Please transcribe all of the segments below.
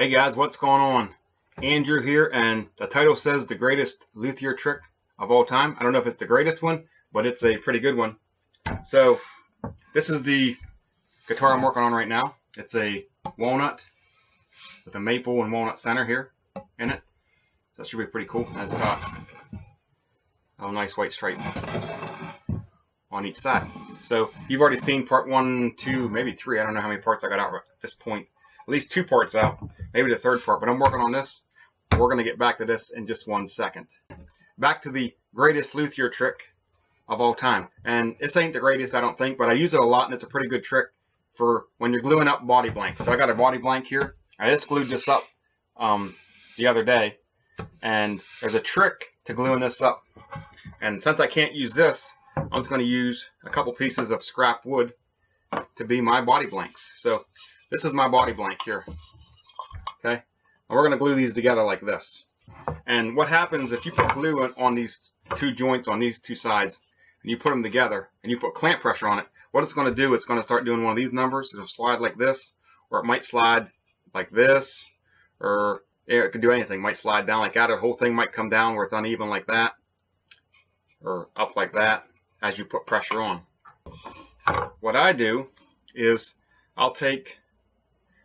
Hey guys, what's going on? Andrew here, and the title says the greatest luthier trick of all time. I don't know if it's the greatest one, but it's a pretty good one. So this is the guitar I'm working on right now. It's a walnut with a maple and walnut center here in it. That should be pretty cool. And it's got a nice white stripe on each side. So you've already seen part 1, 2, maybe 3. I don't know how many parts I got out at this point. At least 2 parts out, maybe the 3rd part, but I'm working on this. We're going to get back to this in just 1 second. Back to the greatest luthier trick of all time. And this ain't the greatest, I don't think, but I use it a lot, and it's a pretty good trick for when you're gluing up body blanks. So I got a body blank here. I just glued this up the other day, and there's a trick to gluing this up. And since I can't use this, I'm just going to use a couple pieces of scrap wood to be my body blanks. So this is my body blank here. Okay, and we're going to glue these together like this. And what happens if you put glue on these 2 joints on these 2 sides, and you put them together, and you put clamp pressure on it, what it's going to do, it's going to start doing one of these numbers. It'll slide like this, or it might slide like this, or it could do anything. It might slide down like that, or the whole thing might come down where it's uneven like that, or up like that as you put pressure on. What I do is I'll take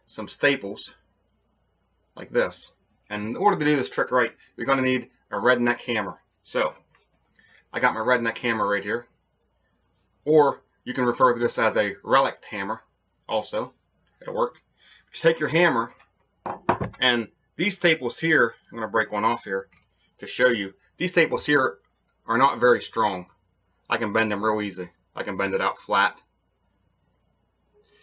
some staples like this, and in order to do this trick right, you're going to need a redneck hammer. So I got my redneck hammer right here, or you can refer to this as a relic hammer also. It'll work. Just take your hammer, and these staples here, I'm going to break one off here to show you. These staples here are not very strong. I can bend them real easy. I can bend it out flat.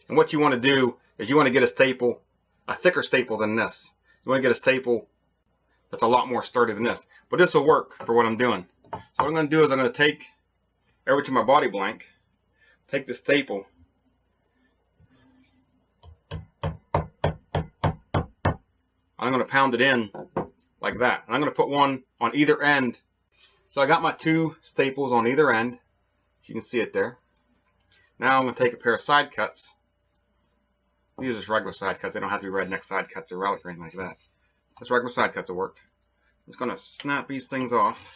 And what you want to do is you want to get a staple, a thicker staple than this. You want to get a staple that's a lot more sturdy than this. But this will work for what I'm doing. So what I'm going to do is I'm going to take over to my body blank, take the staple, I'm going to pound it in like that. And I'm going to put one on either end. So I got my 2 staples on either end. You can see it there. Now I'm going to take a pair of side cuts. These are just regular side cuts. They don't have to be redneck side cuts or relic or anything like that. Just regular side cuts will work. I'm just going to snap these things off.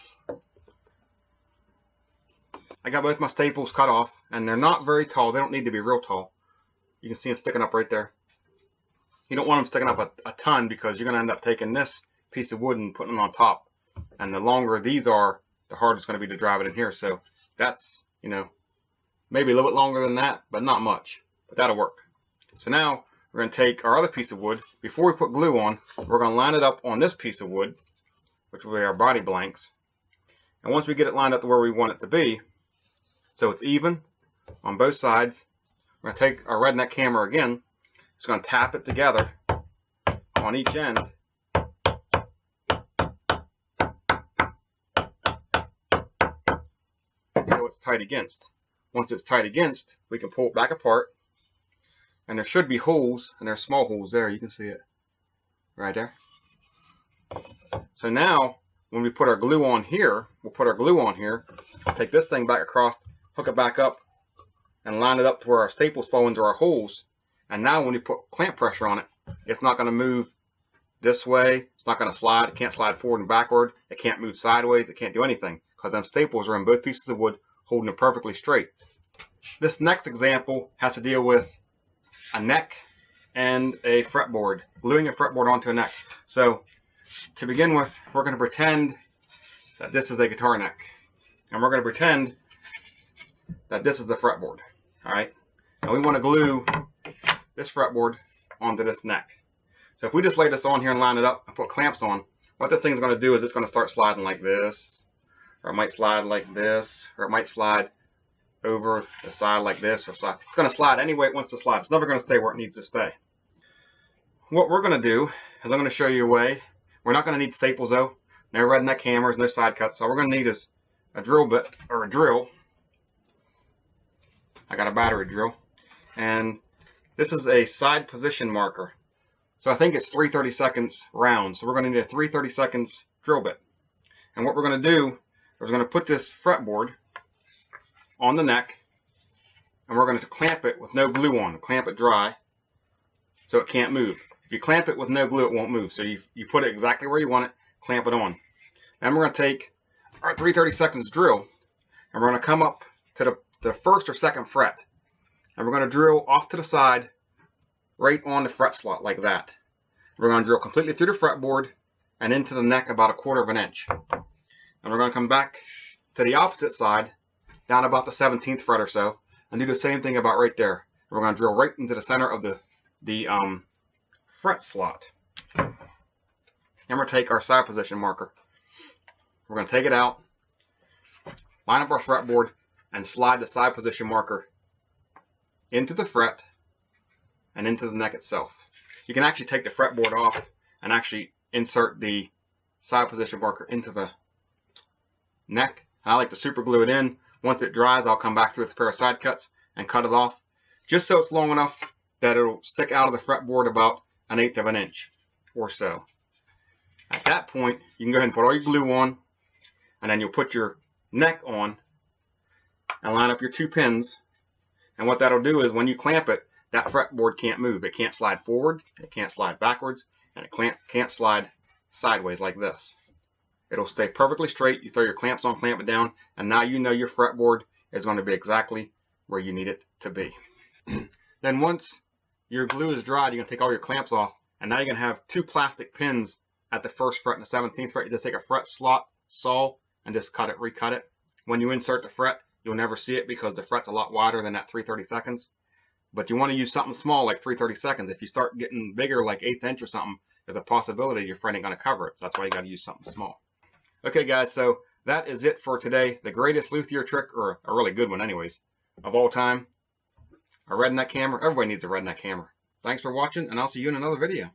I got both my staples cut off, and they're not very tall. They don't need to be real tall. You can see them sticking up right there. You don't want them sticking up a ton, because you're going to end up taking this piece of wood and putting it on top. And the longer these are, the harder it's going to be to drive it in here. So that's, you know, maybe a little bit longer than that, but not much. But that'll work. So now we're going to take our other piece of wood. Before we put glue on, we're going to line it up on this piece of wood, which will be our body blanks. And once we get it lined up to where we want it to be, so it's even on both sides, we're going to take our redneck hammer again. Just going to tap it together on each end. So it's tight against. Once it's tight against, we can pull it back apart. And there should be holes, and there's small holes there. You can see it right there. So now, when we put our glue on here, we'll put our glue on here, take this thing back across, hook it back up, and line it up to where our staples fall into our holes. And now when you put clamp pressure on it, it's not going to move this way. It's not going to slide. It can't slide forward and backward. It can't move sideways. It can't do anything, because them staples are in both pieces of wood, holding it perfectly straight. This next example has to deal with a neck and a fretboard, gluing a fretboard onto a neck. So to begin with, we're going to pretend that this is a guitar neck, and we're going to pretend that this is the fretboard. All right, and we want to glue this fretboard onto this neck. So if we just lay this on here and line it up and put clamps on, what this thing's going to do is it's going to start sliding like this, or it might slide like this, or it might slide over the side like this, or slide. It's going to slide any way it wants to slide. It's never going to stay where it needs to stay. What we're going to do is I'm going to show you a way. We're not going to need staples though. No redneck hammers, no side cuts. So all we're going to need is a drill bit, or a drill. I got a battery drill. And this is a side position marker. So I think it's 3/32 round. So we're going to need a 3/32 drill bit. And what we're going to do is we're going to put this fretboard on the neck, and we're going to clamp it with no glue on, clamp it dry so it can't move. If you clamp it with no glue, it won't move. So you put it exactly where you want it, clamp it on. Then we're going to take our 3/32 drill, and we're going to come up to the first or second fret. And we're going to drill off to the side, right on the fret slot like that. We're going to drill completely through the fretboard and into the neck about 1/4 inch. And we're going to come back to the opposite side, down about the 17th fret or so, and do the same thing about right there. We're going to drill right into the center of the fret slot. And we're going to take our side position marker. We're going to take it out, line up our fretboard, and slide the side position marker into the fret and into the neck itself. You can actually take the fretboard off and actually insert the side position marker into the neck. And I like to super glue it in. Once it dries, I'll come back through with a pair of side cuts and cut it off, just so it's long enough that it'll stick out of the fretboard about 1/8 inch or so. At that point, you can go ahead and put all your glue on, and then you'll put your neck on and line up your 2 pins. And what that'll do is when you clamp it, that fretboard can't move. It can't slide forward, it can't slide backwards, and it can't slide sideways like this. It'll stay perfectly straight. You throw your clamps on, clamp it down, and now you know your fretboard is going to be exactly where you need it to be. Then once your glue is dried, you're going to take all your clamps off, and now you're going to have 2 plastic pins at the 1st fret and the 17th fret. You just take a fret slot saw and just recut it. When you insert the fret, you'll never see it because the fret's a lot wider than that 3/32. But you want to use something small like 3/32. If you start getting bigger like 1/8 inch or something, there's a possibility your fret ain't going to cover it. So that's why you got to use something small. Okay guys, so that is it for today. The greatest luthier trick, or a really good one anyways, of all time. A redneck hammer. Everybody needs a redneck hammer. Thanks for watching, and I'll see you in another video.